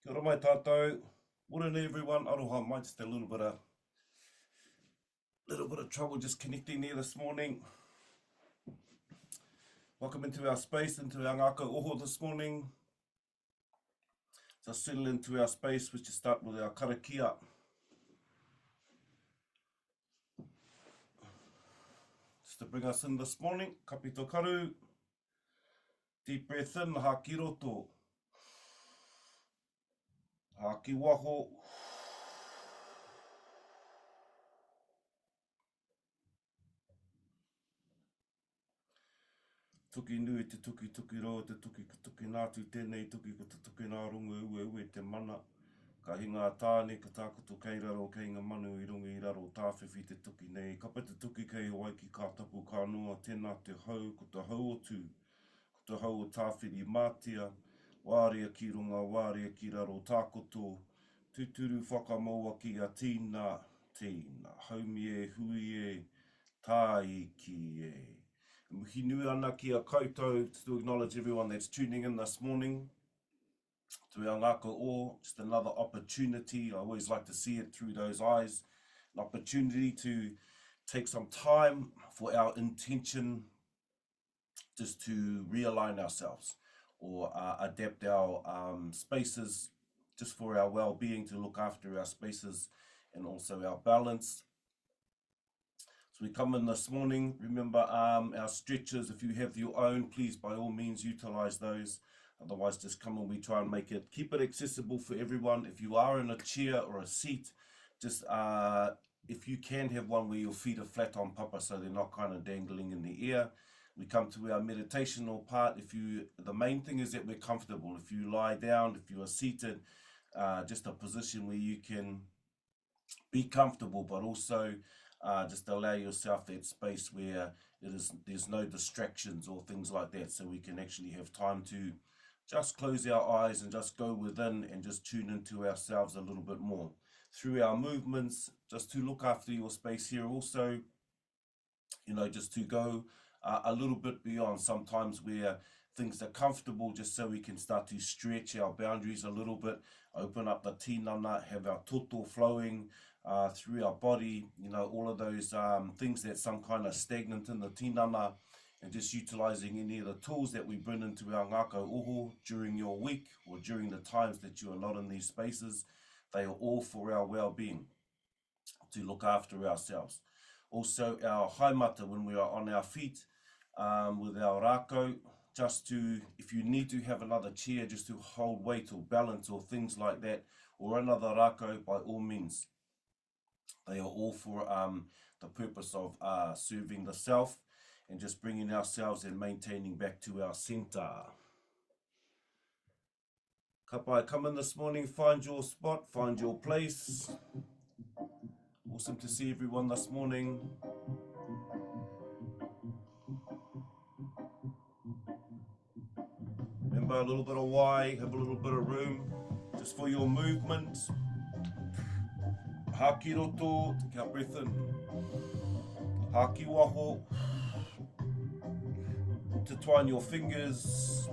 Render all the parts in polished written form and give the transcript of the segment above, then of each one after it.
Kia ora mai tātou. Morning everyone. Aroha mai, just a little bit of trouble just connecting there this morning. Welcome into our space, into our Ngākau Oho this morning. Just settle into our space, which just start with our karakia. Just to bring us in this morning, kapito karu. Deep breath in, haki roto. Haki waho. Tuki nui te tuki tuki ro, te tuki tuki nātu tēnei tuki ko te tuki nā runga ue te mana. Ka hinga tāne, ka tākutu kei raro, kei ngā manu I runga I raro, tāwhiwhi te tuki nei. Ka pata tuki kei o waiki ka tapu ka noa, tēnā te hau, ko te hau o tū. Ko te hau o tāwhiri mātia, wārea ki runga, wārea ki raro, tākoto. Tuturu whakamaua ki a tīna, haumi e, hui e, tāi ki e. Muhi nui ana ki a koutou, to acknowledge everyone that's tuning in this morning to our Ngākau Oho, just another opportunity. I always like to see it through those eyes, an opportunity to take some time for our intention just to realign ourselves or adapt our spaces just for our well-being, to look after our spaces and also our balance. So we come in this morning, remember our stretches, if you have your own, please by all means utilize those. Otherwise just come and we try and keep it accessible for everyone. If you are in a chair or a seat, just if you can have one where your feet are flat on papa so they're not kind of dangling in the air. We come to our meditational part. The main thing is that we're comfortable. If you lie down, if you are seated, just a position where you can be comfortable, but also just allow yourself that space where there's no distractions or things like that, so we can actually have time to just close our eyes and just go within and just tune into ourselves a little bit more through our movements, just to look after your space here also, just to go a little bit beyond sometimes where things are comfortable, just so we can start to stretch our boundaries a little bit, open up the tinana, have our toto flowing through our body, all of those things that some kind of stagnant in the tinana, and just utilizing any of the tools that we bring into our Ngākau Oho during your week or during the times that you are not in these spaces. They are all for our well-being, to look after ourselves. Also our haimata when we are on our feet with our Rakau, just to, if you need to have another chair just to hold weight or balance or things like that, or another Rakau, by all means. They are all for the purpose of serving the self and just bringing ourselves and maintaining back to our centre. Ka pai, come in this morning, find your spot, find your place. Awesome to see everyone this morning. Remember, a little bit of why, have a little bit of room, just for your movement. Haki roto, take our breath in. Haki waho. Intertwine your fingers.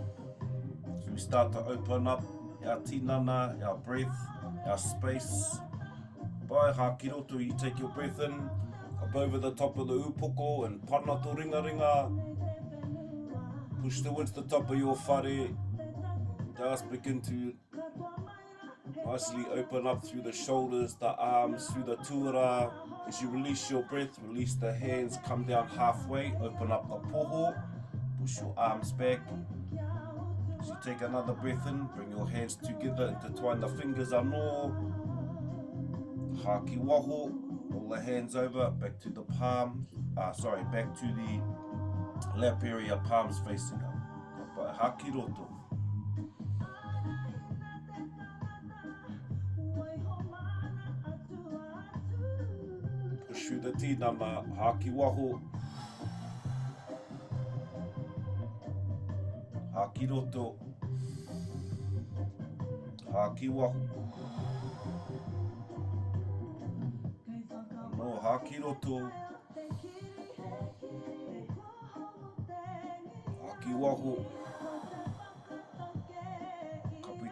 So we start to open up our tinana, our breath, our space. By haki roto, you take your breath in, up over the top of the upoko and pana to ringa ringa. Push towards the top of your whare. Just begin to nicely open up through the shoulders, the arms, through the tuara. As you release your breath, release the hands, come down halfway, open up the poho, push your arms back. As you take another breath in, bring your hands together, intertwine the fingers anō. Haki waho, roll the hands over, back to the palm, back to the lap area, palms facing up. Haki roto. Push through the tinana, haki waho. Haki roto. Haki waho. No, haki roto. Haki waho.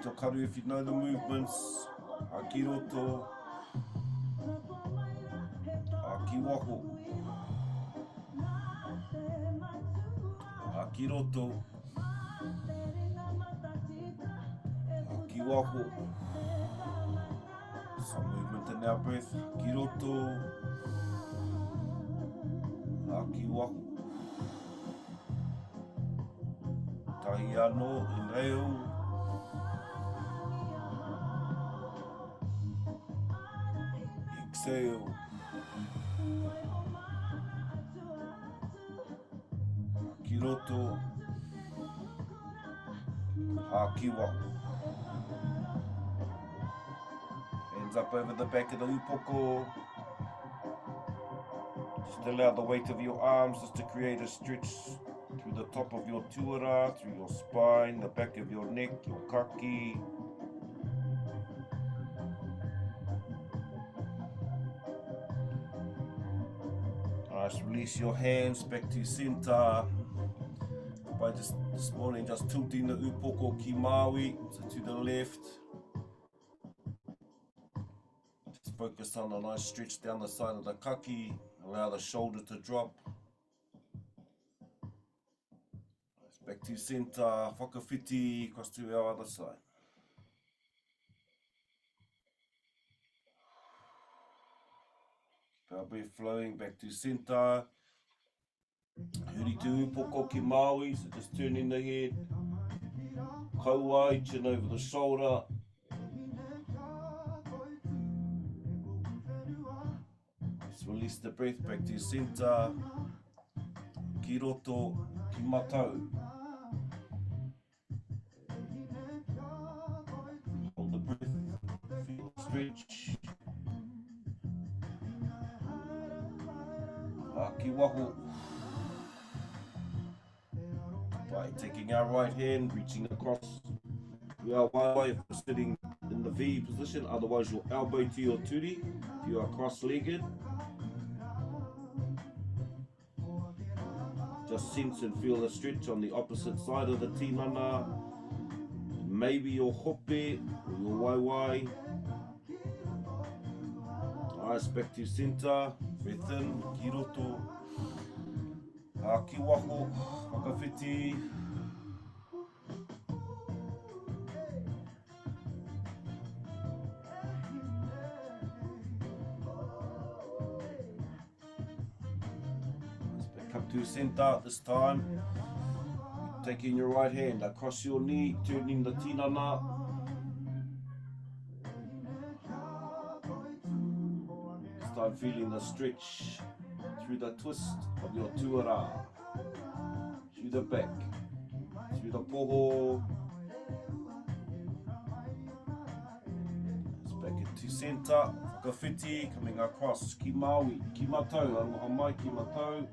to karu if you know the movements. Aki roto. Aki waho. Aki roto. Aki waho. Some movement in our breath. Aki roto. Aki waho. Tahi ano, inhale. Exhale. Aki roto. Aki waho. Hands up over the back of the upoko. Just allow the weight of your arms just to create a stretch through the top of your tuara, through your spine, the back of your neck, your kaki. Nice, release your hands back to center. By just this morning, just tilting the upoko ki maui, so to the left. Just focus on a nice stretch down the side of the kaki. Allow the shoulder to drop. Back to center, whakawhiti, across to our other side. Keep our breath flowing, back to center. Huri tu upoko ki maui, so just turning the head. Kauai, chin over the shoulder. Just release the breath, back to center. Ki roto, ki matau. Hold the breath, feel the stretch. Ki waho. By taking our right hand, reaching across to our waiwai if we're sitting in the V position, otherwise your elbow to your turi if you are cross-legged. Just sense and feel the stretch on the opposite side of the tinana. Maybe your hope or your waiwai. Nice, back to center. Breath in, ki roto. Ki waho, whakawhiti. Back up to center this time. Taking your right hand across your knee, turning the tinana. This time feeling the stretch through the twist of your tuara. Through the back, through the poho. It's back into center, whakawhiti, coming across, ki maui, ki matau, aloha mai, ki matau.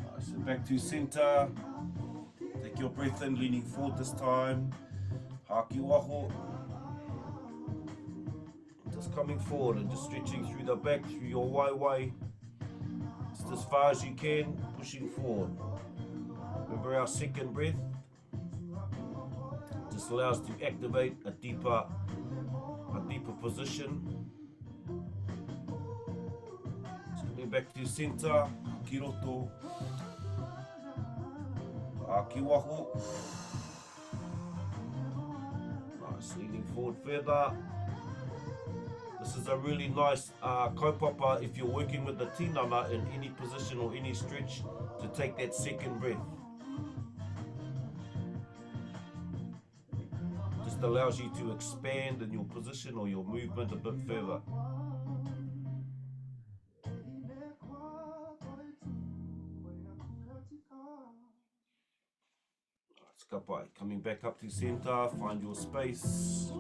Nice, and back to center. Take your breath in, leaning forward this time. Ki waho. Just coming forward and just stretching through the back, through your waiwai. Just as far as you can, pushing forward. Remember our second breath. Just allows us to activate a deeper position. Just coming back to center, ki roto. Ki waho. Nice, leaning forward further. This is a really nice kaupapa if you're working with the tinana in any position or any stretch to take that second breath. Just allows you to expand in your position or your movement a bit further. Kapai. Coming back up to center, find your space.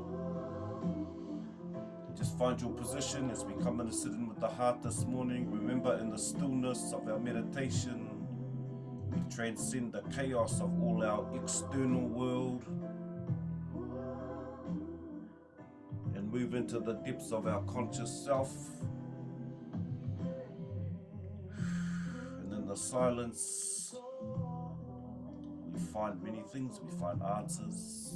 Just find your position as we come in to sit in with the heart this morning. Remember, in the stillness of our meditation, we transcend the chaos of all our external world and move into the depths of our conscious self. the silence, we find many things, we find answers.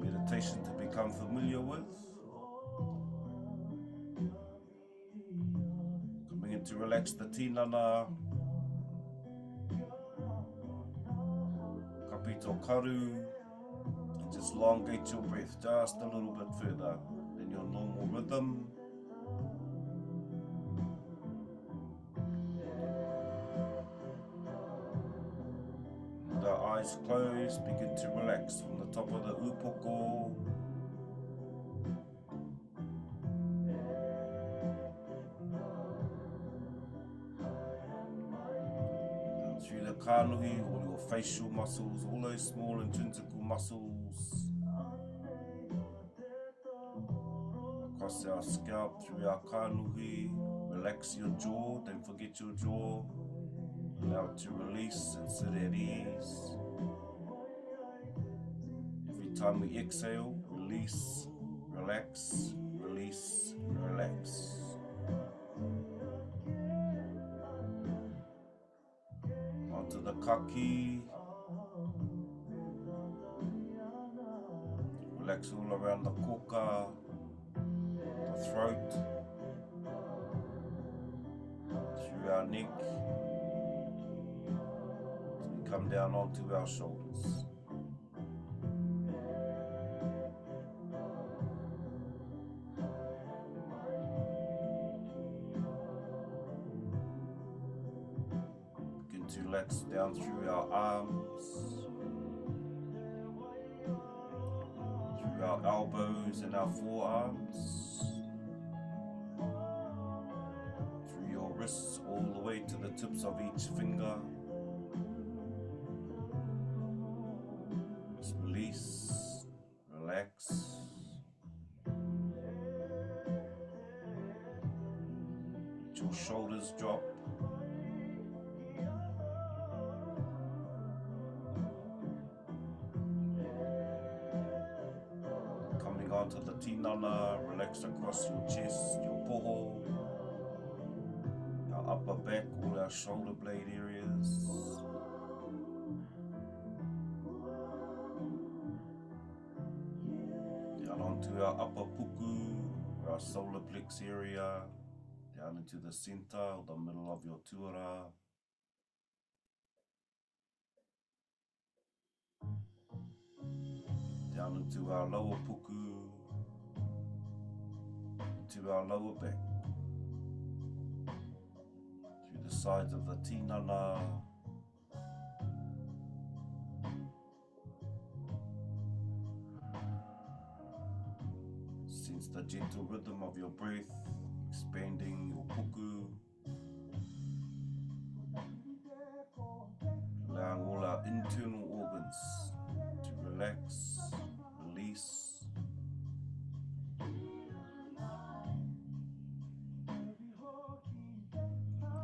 Meditation to become familiar with. Coming in to relax the tinana. Kapito karu. And just elongate your breath just a little bit further than your normal rhythm. With our eyes closed, begin to relax from the top of the upoko. Down through the kānuhi, all your facial muscles, all those small intrinsical muscles. Across our scalp, through our kānuhi. Relax your jaw, don't forget your jaw. Allow it to release and sit at ease. Every time we exhale, release, relax, release, relax. Onto the kaki. Relax all around the koka, the throat, through our neck. Come down onto our shoulders. Begin to relax down through our arms, through our elbows and our forearms, through your wrists all the way to the tips of each finger. Release, relax. Let your shoulders drop. Coming onto the tinana, relax across your chest, your poho, our upper back, all our shoulder blade areas. Onto our upper puku, our solar plex area, down into the center or the middle of your tuara. Down into our lower puku, into our lower back, through the sides of the tinana. Sense the gentle rhythm of your breath, expanding your puku, allowing all our internal organs to relax, release.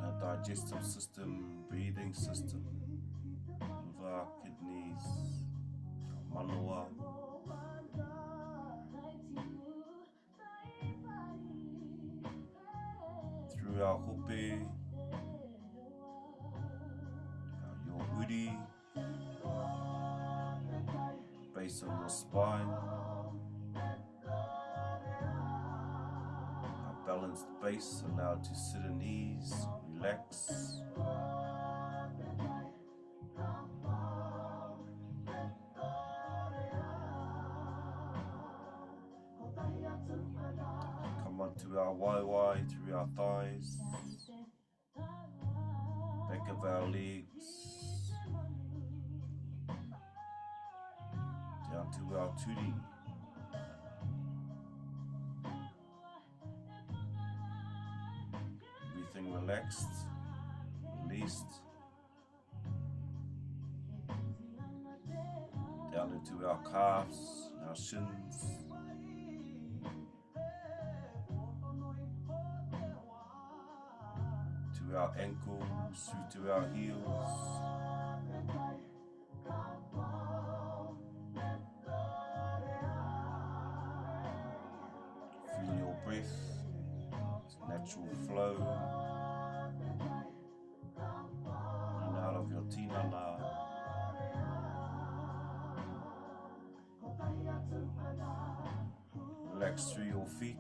Our digestive system, breathing system, liver, kidneys, our manua. Through our hope, your uri, base of your spine, our balanced base, allowed to sit in ease, relax. Come onto our waiwai through our thighs, back of our legs, down to our turi. Everything relaxed, released. Down into our calves, our shins. To our ankles, through to our heels. Feel your breath natural flow in and out of your tinana. Relax through your feet,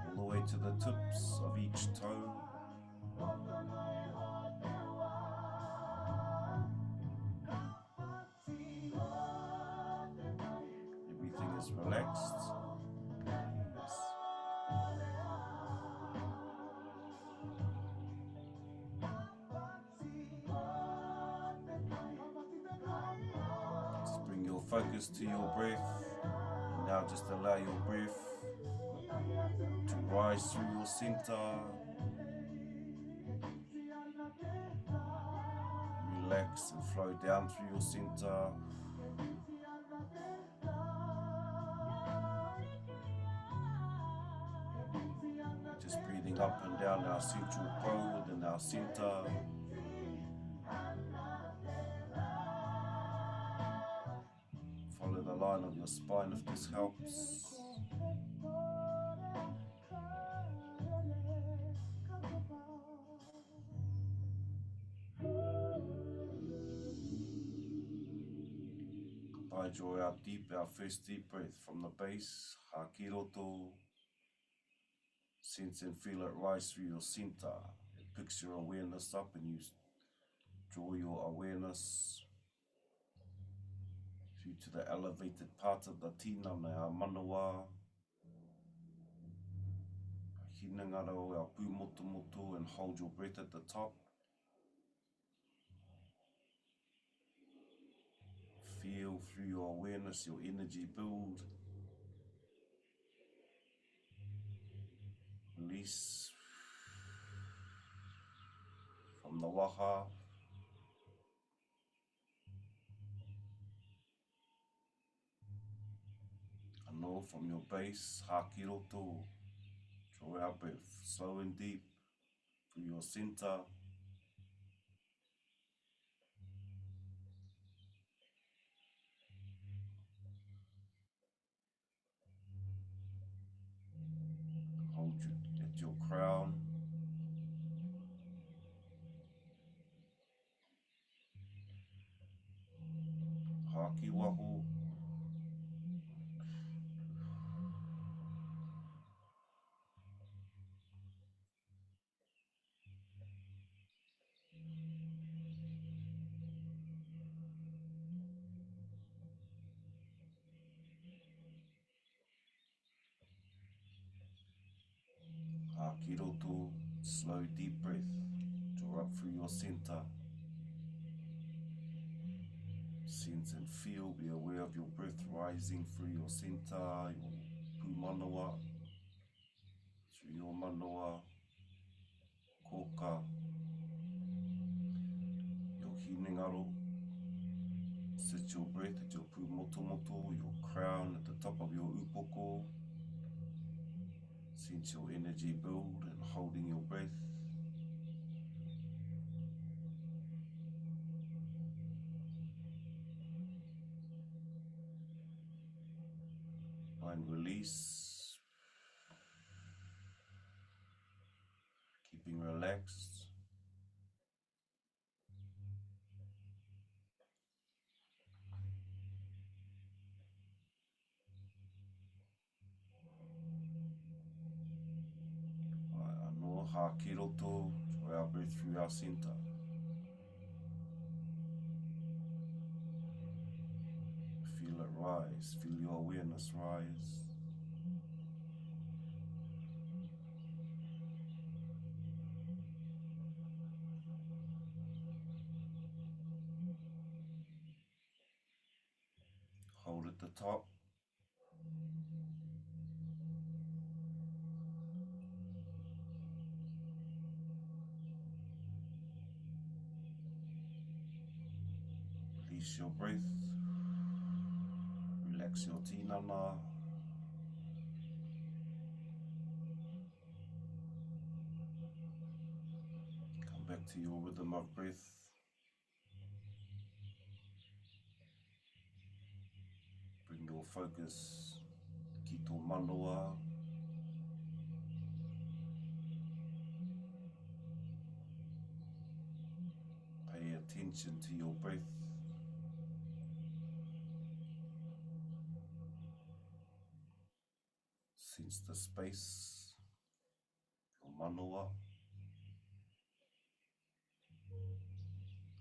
all the way to the tips of each toe. Everything is relaxed. Just bring your focus to your breath. And now just allow your breath to rise through your center. Relax and flow down through your center. Just breathing up and down our central pole and our center. Follow the line of your spine if this helps. By draw out deep, our first deep breath from the base. Hakiroto. Sense and feel it rise through your center. It picks your awareness up and you draw your awareness through to the elevated part of the tinana, our manawa, Hinengaro, our pūmotumotu, and hold your breath at the top. Feel through your awareness, your energy build. Release from the waha. Ano from your base, hakiroto. Draw our breath slow and deep through your center. Hold you at your crown. Haki waho. Hakiroto, slow deep breath. Draw up through your center. Sense and feel, be aware of your breath rising through your center, your pūmanawa, through your manawa, koka, your hinengaro. Sit your breath at your pūmotomoto, your crown at the top of your upoko. Sense your energy build and holding your breath. And release, keeping relaxed. Ano hakiroto, draw our breath through our center. Feel it rise, feel your awareness rise. Hold at the top. Release your breath. Relax your tinana. Come back to your rhythm of breath. Bring your focus, manoa. Pay attention to your breath. Sense the space, your manoa.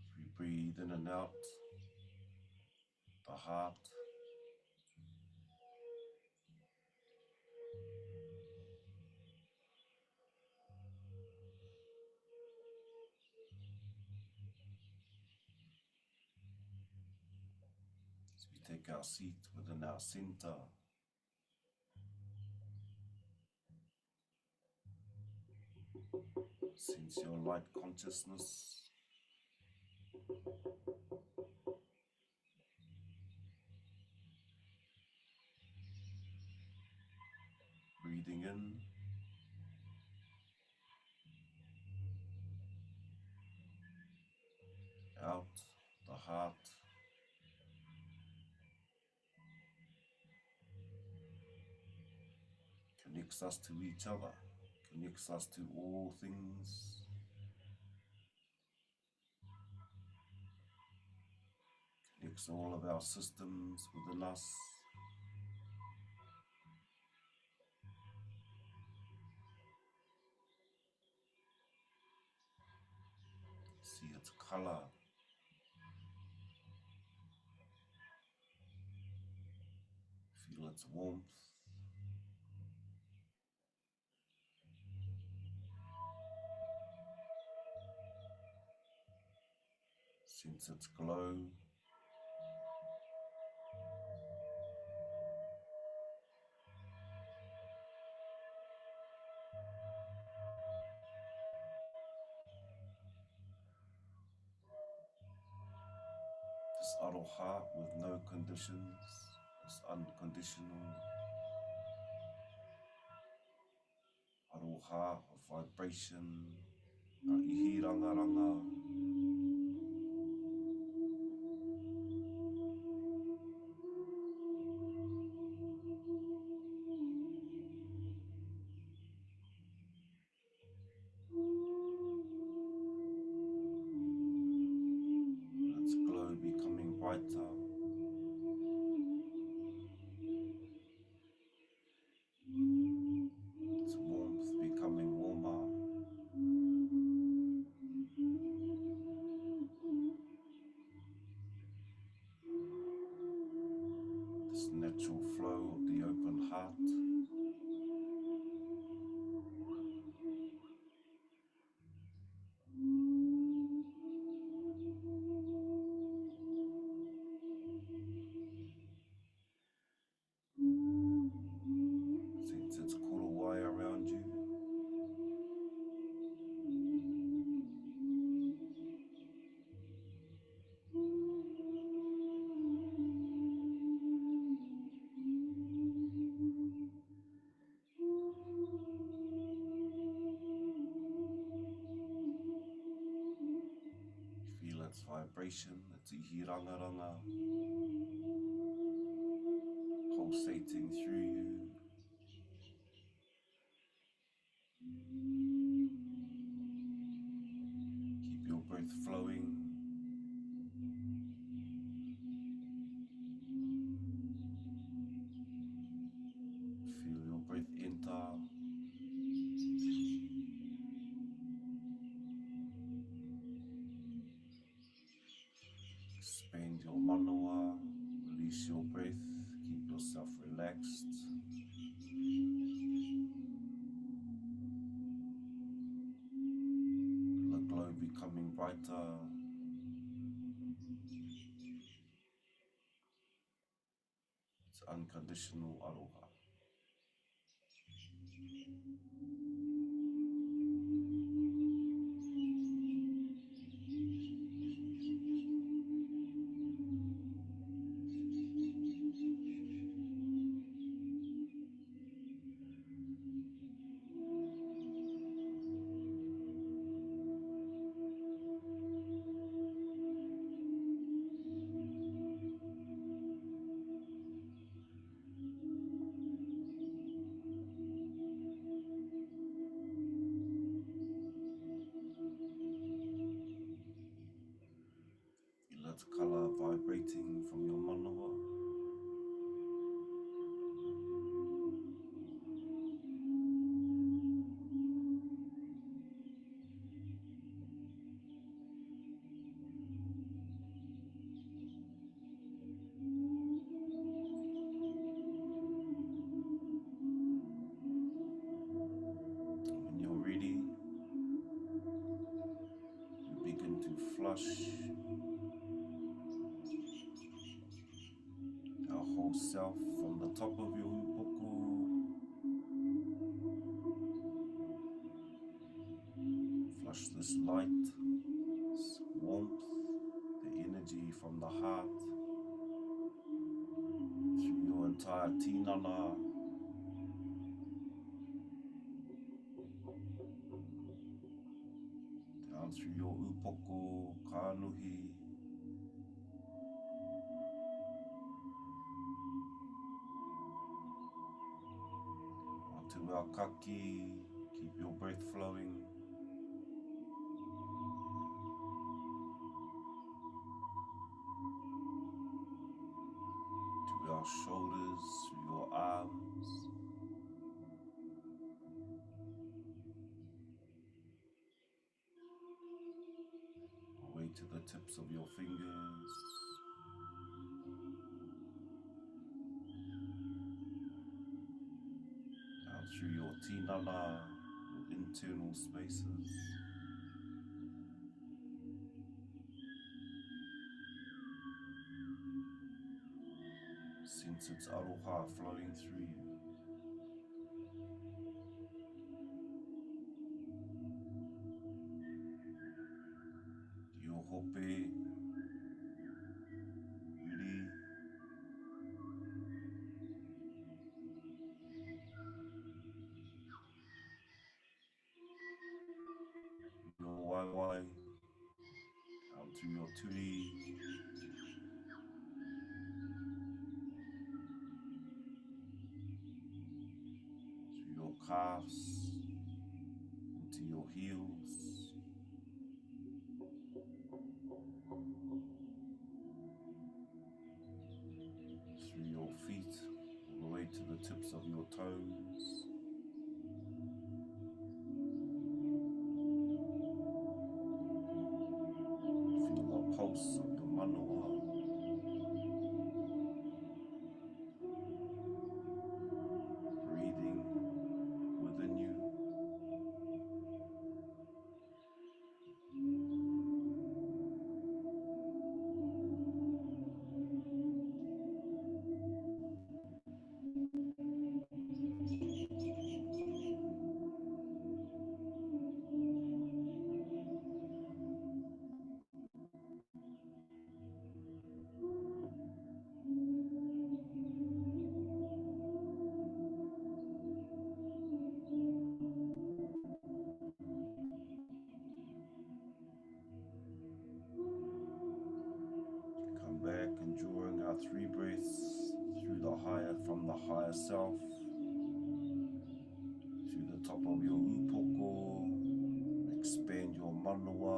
As we breathe in and out, the heart. As we take our seat within our center, sense your light consciousness. Breathing in, out, the heart. Connects us to each other, connects us to all things. Connects all of our systems within us. See its color. Feel its warmth. Sense its glow. This aroha with no conditions, this unconditional aroha of vibration, a ihirangaranga. Its glow becoming brighter. Its warmth becoming warmer. This natural flow of the open heart. Sense its korowai around you. Feel its vibration, its ihirangaranga, pulsating through you. Keep your breath flowing. Feel your breath enter. Expand your manoa. Release your breath. Keep yourself relaxed. The glow becoming brighter. It's unconditional aroha. flush our whole self from the top of your upoko. Flush this light, this warmth, the energy from the heart through your entire tinana, down through your upoko, kānuhi, onto our kaki. Keep your breath flowing. To our shoulders, through your arms, away to the tips of your fingers, down through your tinana, your internal spaces. Sense its aroha flowing through you. Your hope, uri, your waiwai, down through your turi, through your calves, into your heels, through your feet, all the way to the tips of your toes. Feel the pulse of the manawa, breathing within you. Come back and drawing our 3 breaths through the higher, from the higher self, through the top of your upoko, expand your manawa.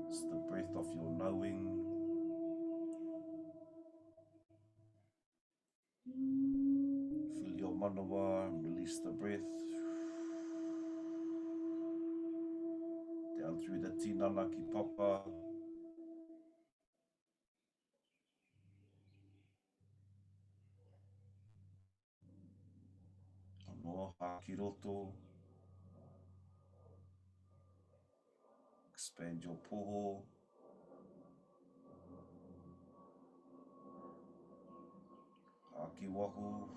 It's the breath of your knowing. Fill your manawa and release the breath. Down through the tinana ki papa. Anoa ha ki roto. Expand your poho. Ha ki wahu.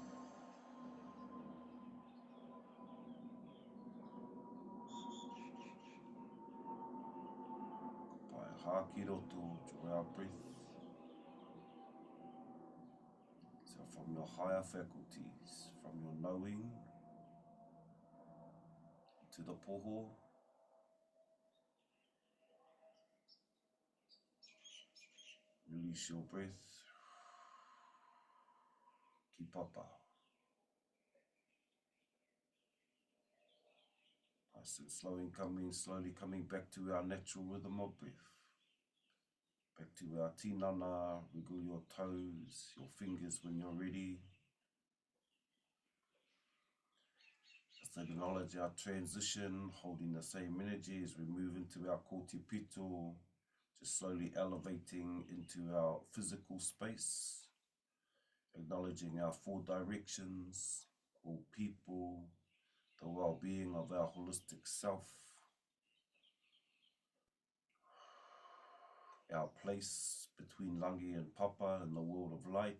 Pai ha ki roto. Draw our breath. So from your higher faculties, from your knowing to the poho, release your breath. Ki papa. Nice and slowly coming back to our natural rhythm of breath. Back to our tinana, wiggle your toes, your fingers when you're ready. Just acknowledge our transition, holding the same energy as we move into our kotipito, just slowly elevating into our physical space, acknowledging our 4 directions, all people, the well-being of our holistic self. our place between Langi and Papa in the world of light.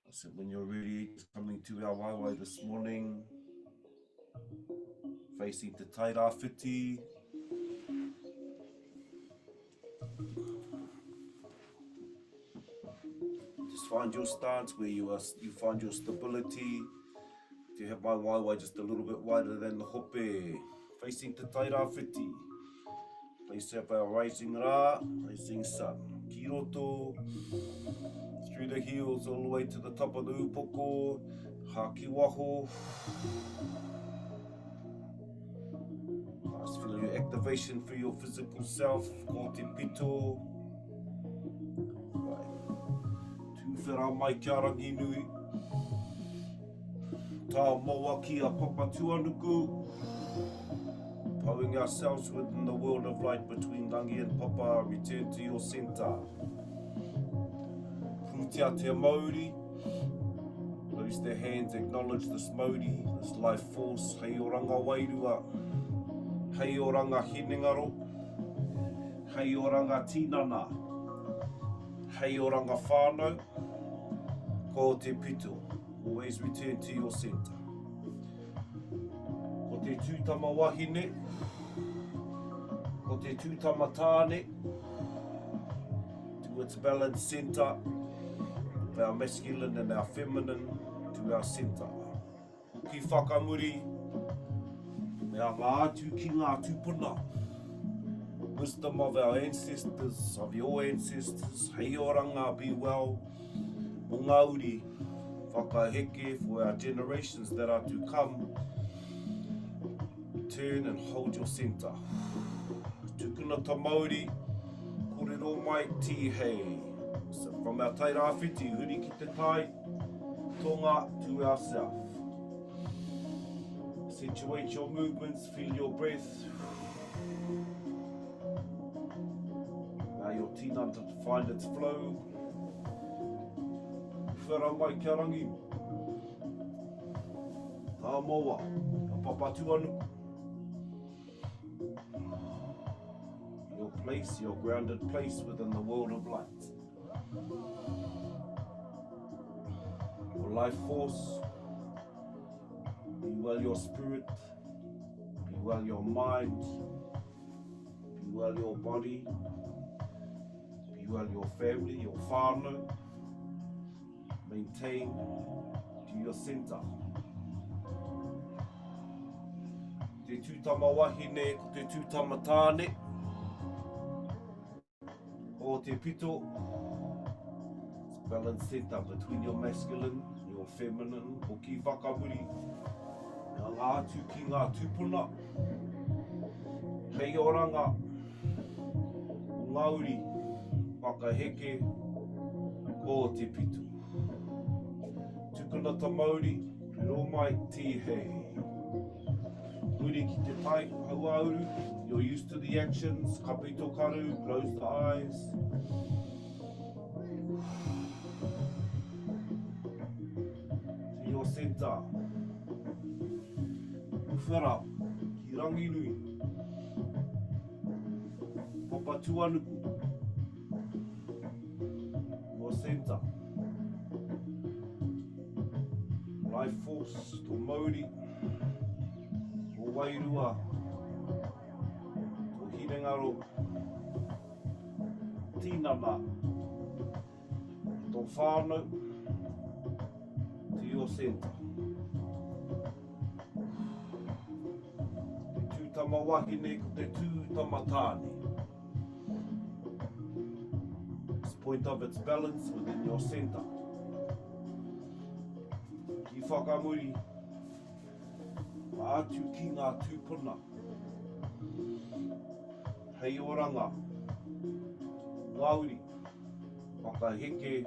I said, when you're ready, coming to our waiwai this morning, facing Te Taira Whiti. Just find your stance where you find your stability. If you have my waiwai just a little bit wider than the hope, facing Te Taira Whiti. Please have our rising Ra, rising sun. Ki roto, through the heels all the way to the top of the upoko. Haki waho. Nice feeling your activation for your physical self. Ko te pito. Tūwhera mai kia rangi nui. Tā moa ki a papa tuanuku. Powing ourselves within the world of light between Langi and Papa. Return to your centre. Prutia te Māori. Close their hands, acknowledge this Māori, this life force. Hei oranga Wairua. Hei oranga Hinengaro. Hei oranga Tinana. Hei oranga Whānau. Ko te pito. Always return to your centre. Ko te tūtama wahine. Ko te tūtama tāne. To its balanced centre. Of our masculine and our feminine to our centre. Ki whakamuri. Me a ngā atu ki ngā tūpuna. Wisdom of our ancestors, of your ancestors. Hei oranga, be well. O Ngāuri, whakaheke for our generations that are to come. Turn and hold your centre. Tukuna ta Māori, korero mai ti hei. So from our taira whiti, huri ki te tai, tonga to ourself. Situate your movements, feel your breath. Allow your tinana to find its flow. Whera mai kia rangi. Tā moa, ka papa tuanuku. Your place, your grounded place within the world of light. Your life force. Be well your spirit. Be well your mind. Be well your body. Be well your family, your whānau. Maintain to your centre. Te tūtama wahine, ko te tūtama tāne. O te pito. It's balanced centre between your masculine, your feminine, o ki whakamuri. Ngā atu ki ngā tūpuna. Hei oranga. O Ngāuri, whakaheke, ko te pito. Tukuna ta Māori, riro mai ti hei. Huri ki te tai, hauauru, you're used to the actions, kapito karu, close the eyes. To your centre. Uwhera, ki rangi nui. Papa tuanuku. Your centre. Life force to Māori, to Wairua, to Hinengaro, Tinana, to Whānau, to your centre. Te tūtama wahine ko te tūtama tāne. This point of its balance within your centre. Whakamuri, atu ki ngā tūpuna. Hei oranga, Ngāuri, whakaheke,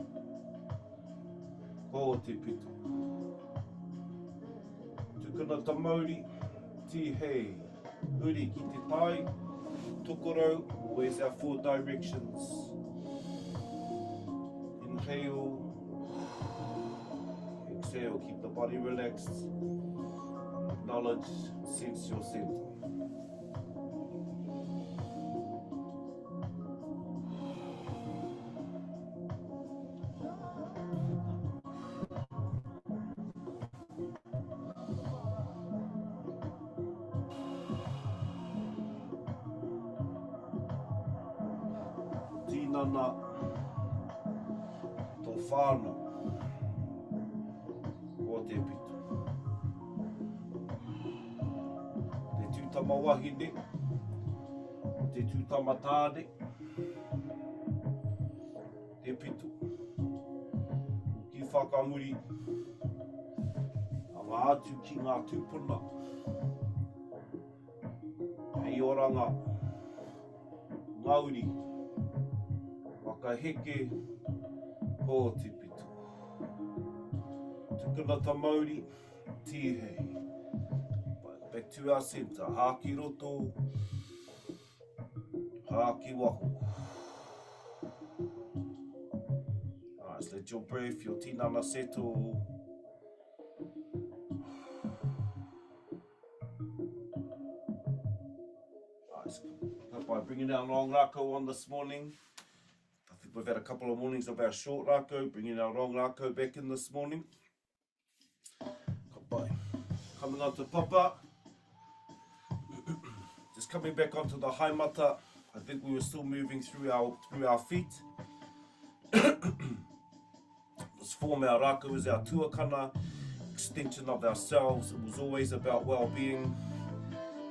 ko te pito. Tukuna ta Māori, ti hei, huri ki te tai, tokoro, always our 4 directions. Inhale. Exhale, keep the body relaxed. Acknowledge, sense your center. Tinana to Whānau, o te pito. Te tūtama wahine, te tūtama tāne, te pito. Ki whakamuri, a ngā atu ki ngā tūpuna. Hei oranga, ngauri, wakaheke, ko te pito. Tukuna ta Māori, tihei. Back to our centre, hāki roto, hāki waho. Alright, let your breath, your tinana settle. Alright, by bringing our long Rakau on this morning. I think we've had a couple of mornings of our short Rakau, bringing our long Rakau back in this morning. Bye. Coming on to Papa. Just coming back onto the haimata. I think we were still moving through our feet. This form our Rakau is our tuakana, extension of ourselves. It was always about well-being.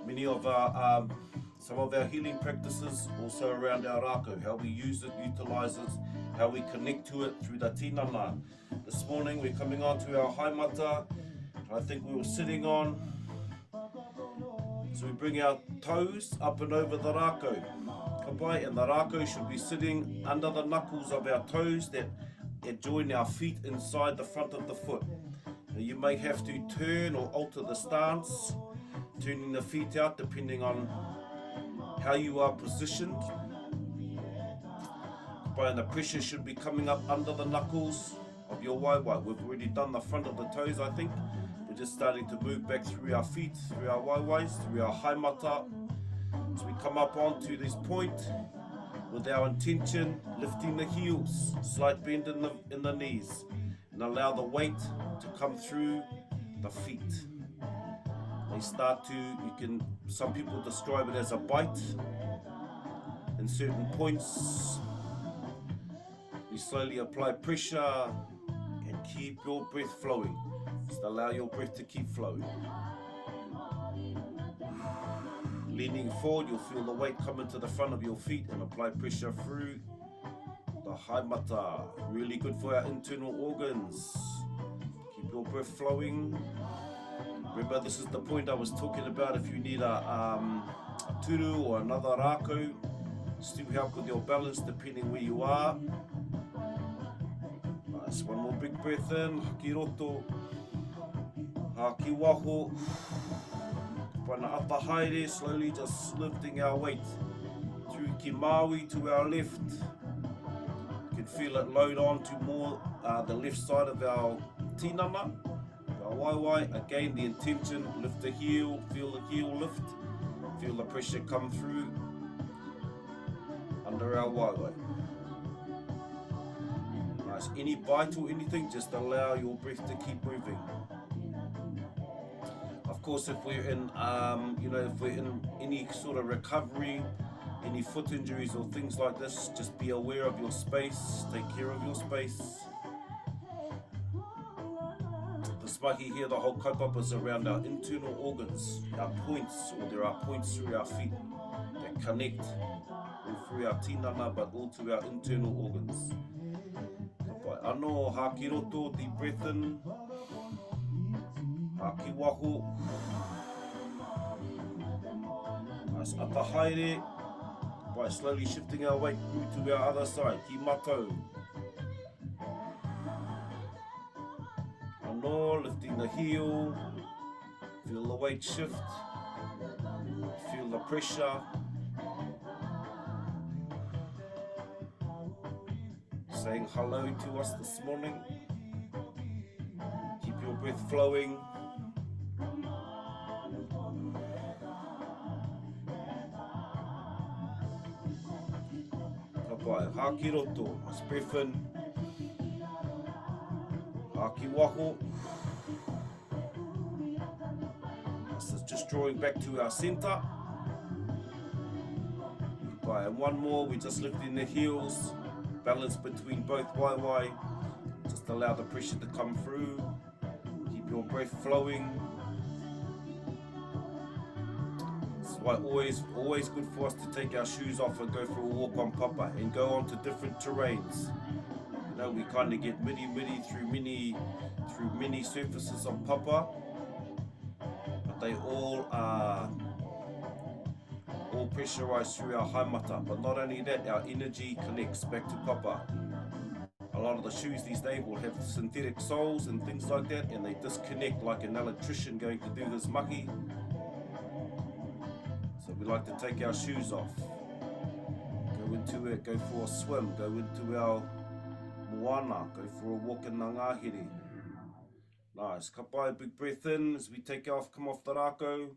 Many of our some of our healing practices also around our Rakau, how we use it, utilize it, how we connect to it through the tinana. This morning we're coming on to our haimata. I think we were sitting on. So we bring our toes up and over the Rakau. And the Rakau should be sitting under the knuckles of our toes that join our feet inside the front of the foot. Now you may have to turn or alter the stance, turning the feet out depending on how you are positioned. And the pressure should be coming up under the knuckles of your waiwai. We've already done the front of the toes, I think. We're just starting to move back through our feet, through our waiwais, through our haimata. So we come up onto this point with our intention, lifting the heels, slight bend in the knees, and allow the weight to come through the feet. They start to, some people describe it as a bite in certain points. We slowly apply pressure and keep your breath flowing. Just allow your breath to keep flowing. Leaning forward, you'll feel the weight come into the front of your feet and apply pressure through the haimata. Really good for our internal organs. Keep your breath flowing. Remember, this is the point I was talking about. If you need a turu or another Rakau, still help with your balance depending where you are. Nice, one more big breath in. Haki roto. Haki waho. Whana apa haere, slowly just lifting our weight through ki maui to our left. You can feel it load on to more the left side of our tinana, our waiwai. Again, the intention, lift the heel, feel the heel lift, feel the pressure come through under our waiwai. Nice, any bite or anything, just allow your breath to keep moving. Of course, if we're in, if we're in any sort of recovery, any foot injuries or things like this, just be aware of your space, take care of your space. This mahi here, the whole kaupapa is around our internal organs, our points, or there are points through our feet that connect all through our tinana, but all to our internal organs. Ano, haki roto, deep breath in. Haki waho. Nice, apa haere. By slowly shifting our weight through to our other side. Ki matou. Ano, lifting the heel. Feel the weight shift. Feel the pressure. Saying hello to us this morning. Keep your breath flowing. pai, haki roto, nice breath in, haki waho. So just drawing back to our center. Pai, and one more, we just lifting the heels, balance between both waiwai. Just allow the pressure to come through. Keep your breath flowing. It's why always good for us to take our shoes off and go for a walk on papa and go on to different terrains. You know, we kind of get midi through many surfaces on papa, but they all are all pressurized through our haimata. But not only that, our energy connects back to papa. A lot of the shoes these days will have synthetic soles and things like that, and they disconnect like an electrician going to do his mahi. So we like to take our shoes off, go into it, go for a swim, go into our moana, go for a walk in the ngahere. Nice, ka pai, big breath in as we take off, come off the Rakau.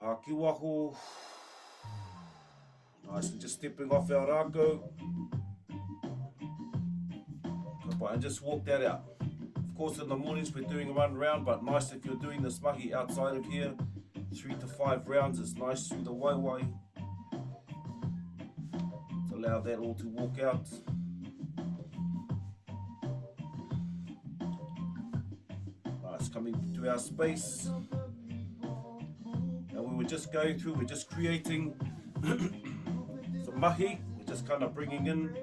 Haki waho. Nice, and just stepping off our Rakau. And just walk that out. Of course, in the mornings we're doing a run round, but nice if you're doing this mahi outside of here. 3 to 5 rounds is nice through the waiwai. To allow that all to walk out. Nice, coming to our space. And we were just going through, we're just creating some mahi. We're just kind of bringing in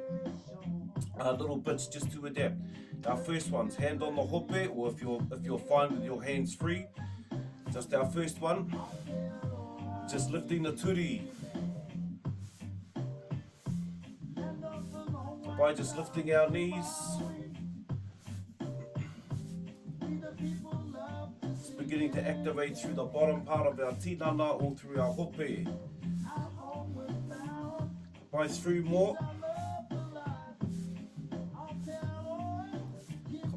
little bits just to adapt. Our first one's hand on the hope, or if you're fine with your hands free, just our first one, just lifting the turi. By just lifting our knees, it's beginning to activate through the bottom part of our tinana, all through our hope. By 3 more.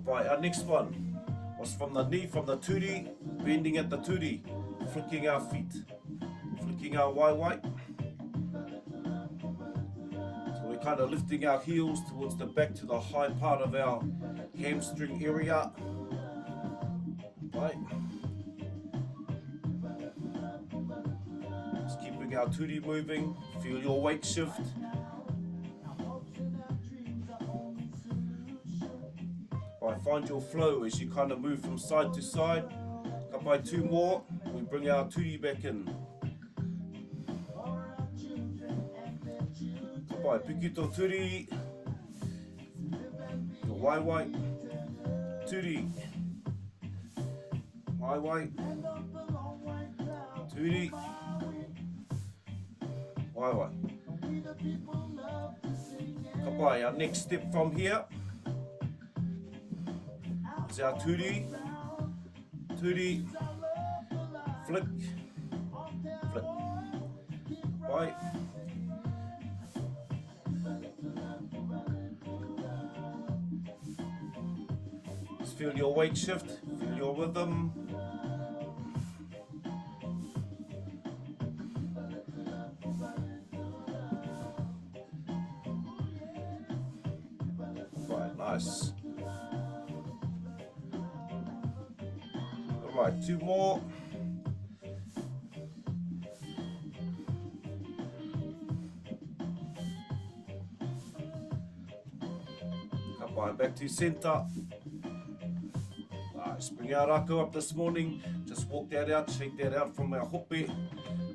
Our next one was from the knee, from the turi, bending at the turi, flicking our feet, flicking our waiwai. So we're kind of lifting our heels towards the back to the high part of our hamstring area. Right. Just keeping our turi moving, feel your weight shift. Find your flow as you kind of move from side to side. Come by 2 more, we bring our turi back in. Come by pikito turi, your waiwai, turi, waiwai, turi, waiwai. Come by our next step from here. Our turi, flick, flick, right. Just feel your weight shift, feel your rhythm. Right, nice. Right, 2 more. Come on, back to center. Nice, bring our Rakau up this morning. Just walk that out, shake that out from our hope.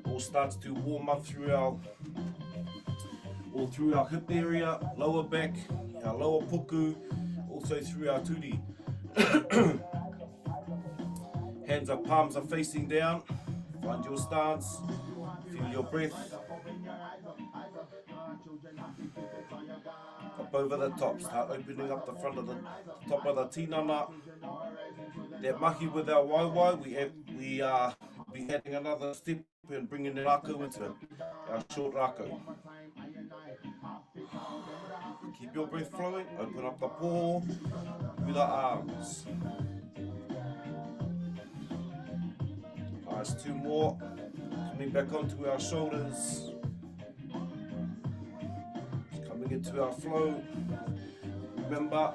All starts to warm up through our hip area, lower back, our lower puku, also through our turi. Hands up, palms are facing down. Find your stance. Feel your breath. Up over the top. Start opening up the front of the top of the tinana. That mahi with our waiwai, we are be adding another step and bringing the Rakau into it. Our short Rakau. Keep your breath flowing. Open up the paw with the arms. Nice, 2 more. Coming back onto our shoulders. into our flow. Remember,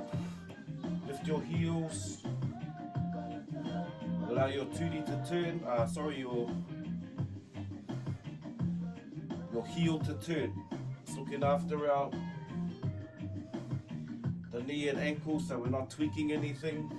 lift your heels. Allow your tūri to turn, your heel to turn. It's looking after the knee and ankle, so we're not tweaking anything.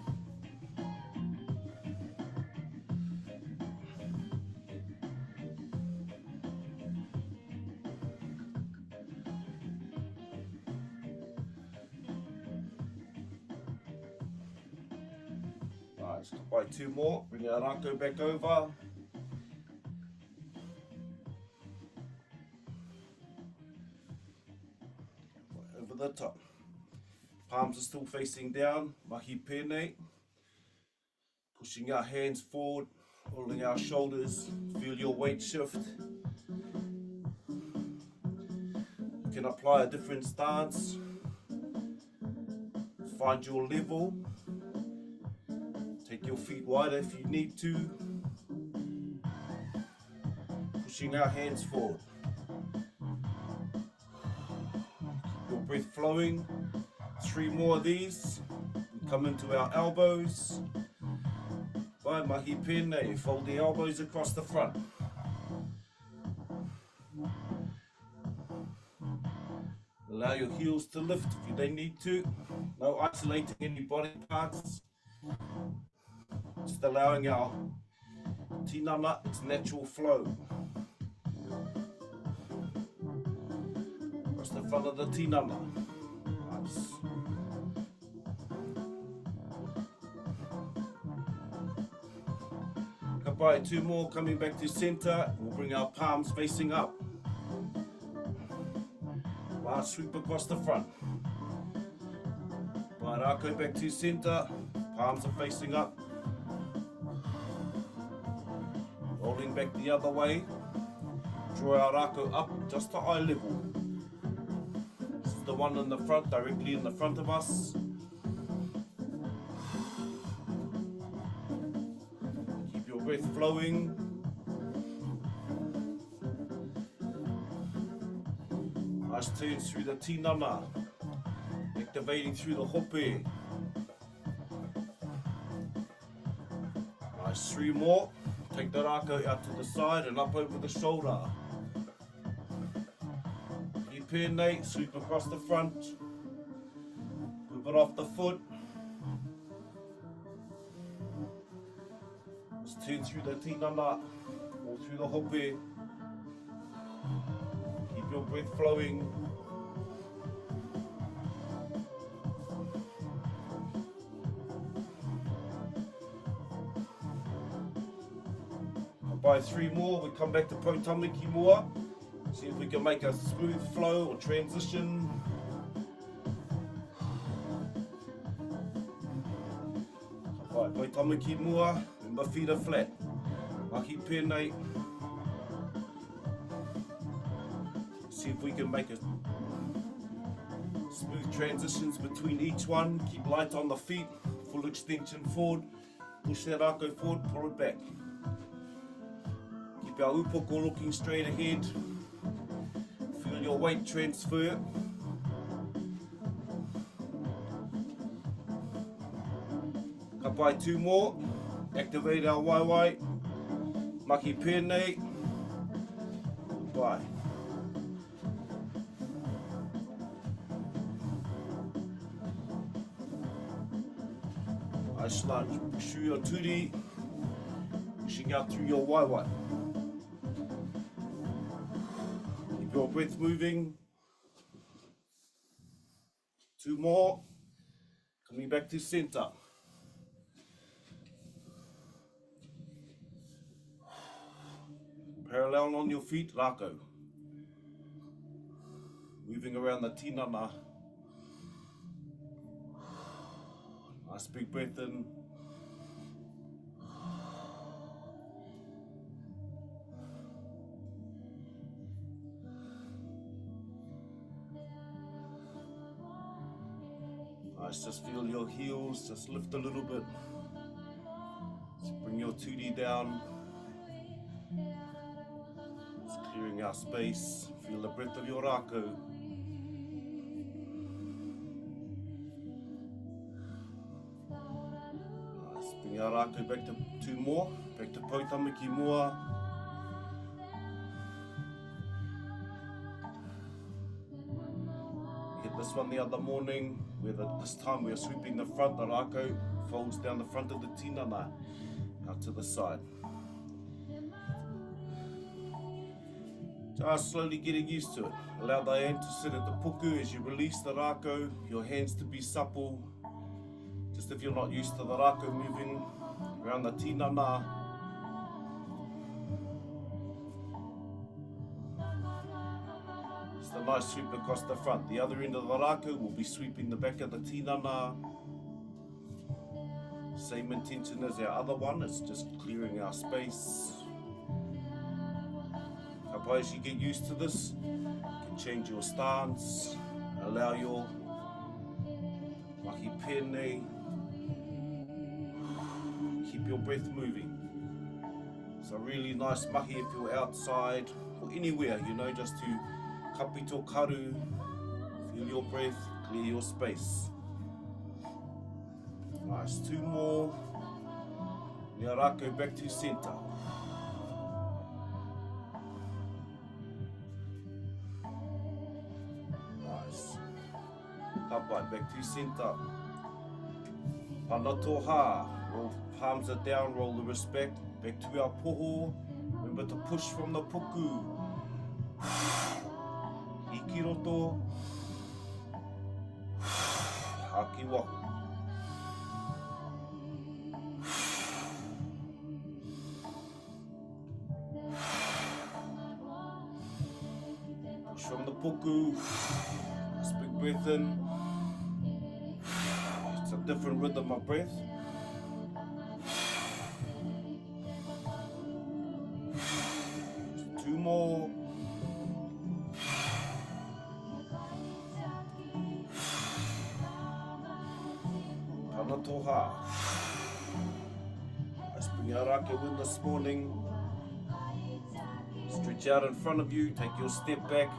Alright, let's by 2 more. Bring our Rakau back over. Over the top. Palms are still facing down. Mahi pēnei. Pushing our hands forward, holding our shoulders. Feel your weight shift. You can apply a different stance. Find your level. Take your feet wider if you need to. Pushing our hands forward. Keep your breath flowing. 3 more of these. We come into our elbows. By mahi pēnei, fold the elbows across the front. Allow your heels to lift if they need to. No isolating any body parts. Just allowing our tinana its natural flow. Across the front of the tinana. Nice. Kapai, 2 more, coming back to center. We'll bring our palms facing up. Last sweep across the front. Mahi Rākau back to center. Palms are facing up. Rolling back the other way. Draw our Rakau up just to eye level. This is the one in the front, directly in the front of us. Keep your breath flowing. Nice turns through the tinana. Activating through the hope. Nice, 3 more. Take the Rakau out to the side and up over the shoulder. Mahi pēnei, sweep across the front. Move it off the foot. Just turn through the tinana or through the hope. Keep your breath flowing. By 3 more, we come back to Poutamaki mua. See if we can make a smooth flow or transition. Right, Poutamaki mua, remember feet are flat. Mahi pēnei. See if we can make a smooth transitions between each one. Keep light on the feet, full extension forward. Push that Rakau forward, pull it back. Keep our upoko looking straight ahead. Feel your weight transfer. Kapai 2 more. Activate our waiwai. Mahi pēnei. Bye. Nice lunge. Push through your tūri. Pushing out through your waiwai. Keep your breath moving. 2 more. Coming back to center. Parallel on your feet, Rakau. Moving around the tinana. Nice big breath in. Nice, just feel your heels, just lift a little bit. Just bring your tūri down. Just clearing our space. Feel the breath of your Rakau. Ngā Rākau back to 2 more, back to Poutamaki mua. We hit this one the other morning, where this time we are sweeping the front. The Rakau folds down the front of the Tinana out to the side. Just slowly getting used to it. Allow the hand to sit at the puku as you release the Rakau, your hands to be supple. Just if you're not used to the Rakau moving around the Tinana. Just a nice sweep across the front. The other end of the Rakau will be sweeping the back of the Tinana. Same intention as our other one, it's just clearing our space. As you get used to this, you can change your stance, allow your mahi pene, keep your breath moving. It's a really nice mahi if you're outside or anywhere, you know, just to kapito karu, feel your breath, clear your space. Nice, 2 more. Ngā Rākau back to centre. Nice. Kapai, back to centre. Whānau Hā. Roll palms are down, roll the respect. Back to our poho. Remember to push from the puku. Iki roto. Haki wahu. Push from the puku. Nice big breath in. It's a different rhythm of breath. Just 2 more. Whānau Hā. Let's bring our Rakau in this morning. Stretch out in front of you, take your step back.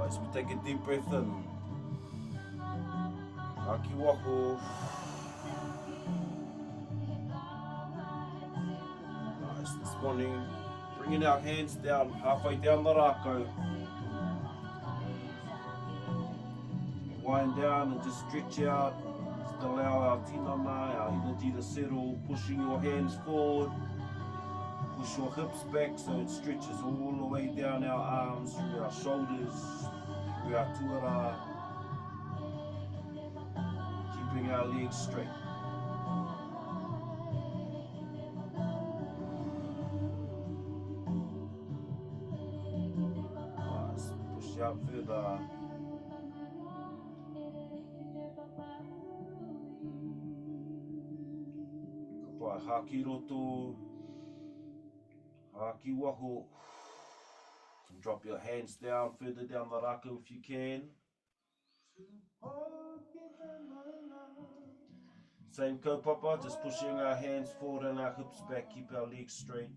As we take a deep breath in. Aki waho. Nice, this morning, bringing our hands down, halfway down the Rakau. Wind down and just stretch out. Just allow our tinana, our energy to settle, pushing your hands forward. Push your hips back so it stretches all the way down our arms, through our shoulders, through our tuara. Keeping our legs straight. Nice. Push out further. Kapai haki roto. Haki waho. Drop your hands down, further down the Rakau if you can. Same kaupapa, just pushing our hands forward and our hips back, keep our legs straight.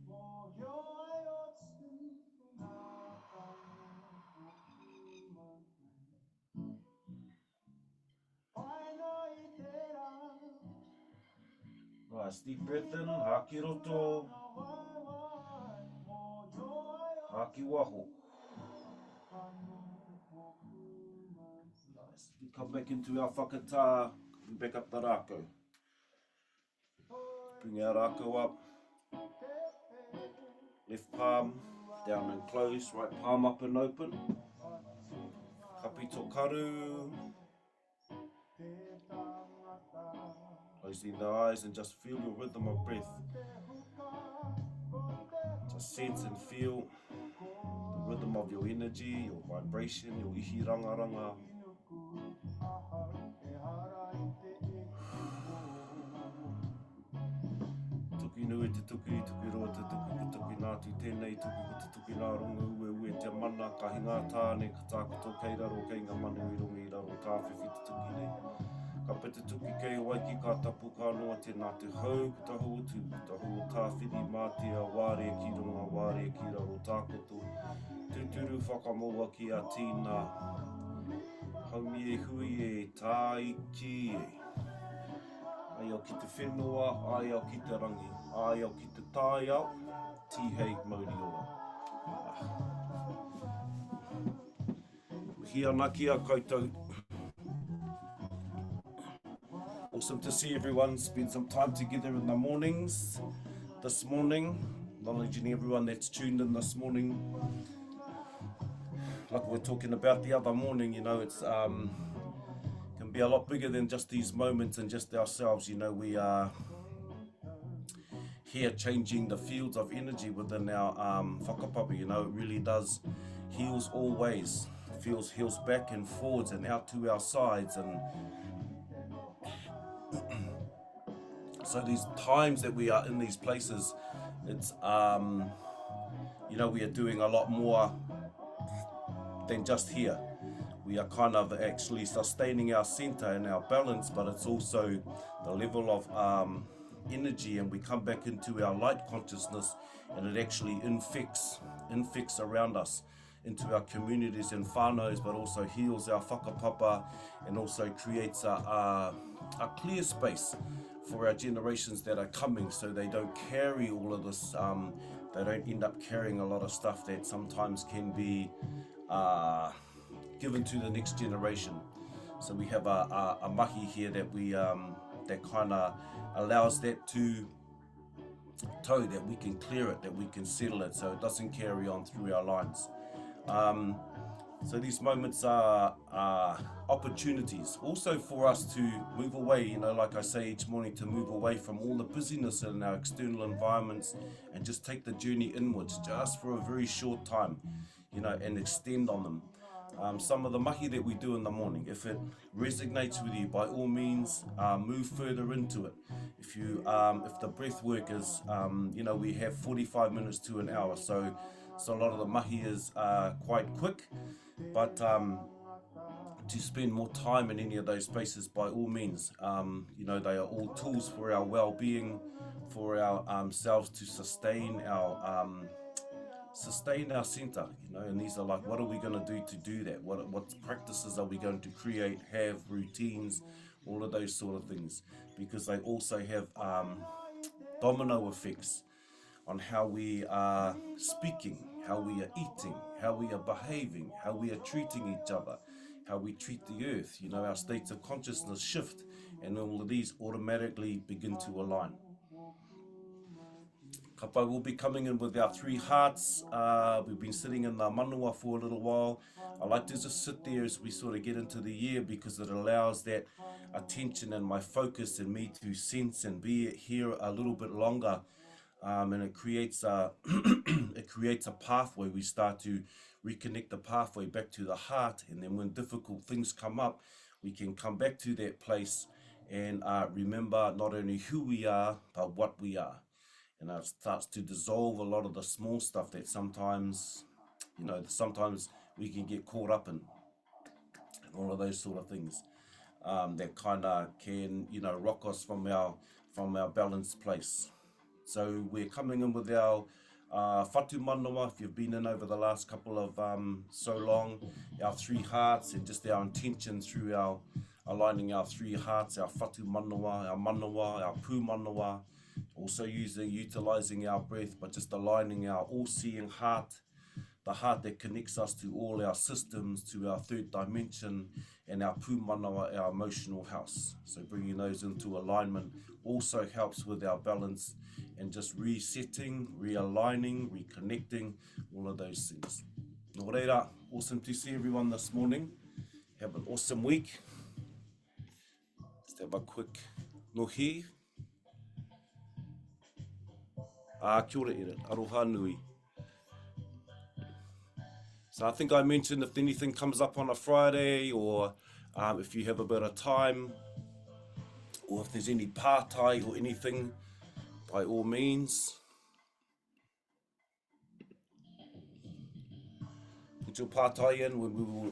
Nice, deep breath in, haki roto. Haki waho. Nice. We come back into our whakatā, and back up the Rakau. Bring our Rakau up. Left palm down and close, right palm up and open. Kapito karu. Closing the eyes and just feel your rhythm of breath. Just sense and feel the rhythm of your energy, your vibration, your ihi ranga ranga. Tuki nui te tuki, tuki roa te tuki, ka tuki nā tu tēnei, tuki ko te tuki nā runga ue ue te mana, ka hinga tāne, ka tākoto kei raro, kei ngā manu i runga i raro, tāwhiwhi te tuki nei. Ka pete tuki kei waiki, ka tapu ka noa tēnā te hau, ka tahu o tū, ka tahu o tāwhiri mā te a wāre ki runga, wāre ki raro, tākoto. Tūturu whakamoa ki a tīna. Haumi e hui e tā iki e. ai au ki te whenua, ai au ki te rangi, ai au ki te tāi au, tihei mauri ora. Hia nā kia koutou. Awesome to see everyone spend some time together in the mornings this morning, acknowledging everyone that's tuned in this morning. Like we were talking about the other morning, you know, it's can be a lot bigger than just these moments and just ourselves. You know, we are here changing the fields of energy within our whakapapa. You know, it really does heals all ways, heals back and forwards and out to our sides. And so these times that we are in these places, it's you know, we are doing a lot more than just here. We are kind of actually sustaining our center and our balance, but it's also the level of energy, and we come back into our light consciousness, and it actually infects around us into our communities and whānaus, but also heals our whakapapa and also creates a clear space for our generations that are coming, so they don't carry all of this, they don't end up carrying a lot of stuff that sometimes can be given to the next generation. So we have a mahi here that we that kind of allows that to tow, that we can clear it, that we can settle it, so it doesn't carry on through our lines. So these moments are opportunities also for us to move away, you know, like I say each morning, to move away from all the busyness in our external environments and just take the journey inwards just for a very short time, you know, and extend on them. Some of the mahi that we do in the morning, if it resonates with you, by all means, move further into it. If you, if the breath work is, you know, we have 45 minutes to an hour, so a lot of the mahi is quite quick, but to spend more time in any of those spaces, by all means, you know, they are all tools for our well-being, for our selves to sustain our center, you know. And these are like, what are we going to do that? What practices are we going to create, have routines, all of those sort of things, because they also have domino effects on how we are speaking, how we are eating, how we are behaving, how we are treating each other, how we treat the earth. You know, our states of consciousness shift, and all of these automatically begin to align. Kapa will be coming in with our 3 hearts. We've been sitting in the manua for a little while. I like to just sit there as we sort of get into the year, because it allows that attention and my focus and me to sense and be here a little bit longer. And it creates a it creates a pathway. We start to reconnect the pathway back to the heart, and then when difficult things come up, we can come back to that place and remember not only who we are, but what we are. And it starts to dissolve a lot of the small stuff that sometimes, you know, sometimes we can get caught up in, and all of those sort of things that kind of can, you know, rock us from our balanced place. So we're coming in with our whatu manawa. If you've been in over the last couple of so long, our 3 hearts, and just our intention through our aligning our 3 hearts, our whatu manawa, our pū manawa, also utilizing our breath, but just aligning our all-seeing heart, the heart that connects us to all our systems, to our 3rd dimension, and our pū manawa, our emotional house. So bringing those into alignment also helps with our balance and just resetting, realigning, reconnecting, all of those things. Nō reira, awesome to see everyone this morning. Have an awesome week. Let's have a quick nohi. Kia ora ira, aroha nui. So I think I mentioned if anything comes up on a Friday, or if you have a bit of time, or if there's any pātai or anything, by all means, put your pātai in, when we will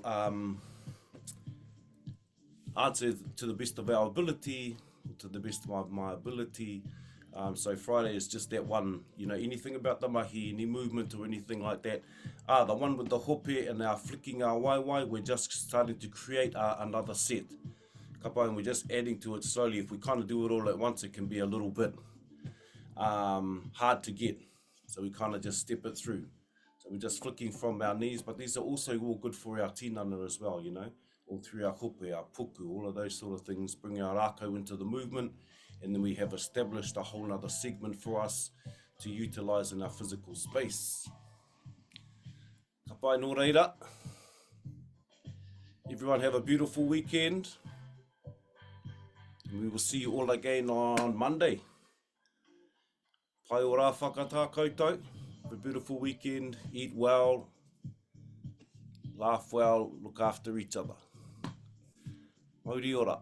answer to the best of our ability, to the best of my ability. So Friday is just that one, you know, anything about the mahi, any movement or anything like that. The one with the hope and our flicking our waiwai, we're just starting to create another set. Ka pai, and we're just adding to it slowly. If we kind of do it all at once, it can be a little bit hard to get. So we kind of just step it through. So we're just flicking from our knees, but these are also all good for our tinana as well, you know, all through our hope, our puku, all of those sort of things, bring our Rakau into the movement, and then we have established a whole nother segment for us to utilise in our physical space. Ka pai nō reira. Everyone have a beautiful weekend. We will see you all again on Monday. Pai o rā whakatā koutou. Have a beautiful weekend. Eat well. Laugh well. Look after each other. Mauri ora.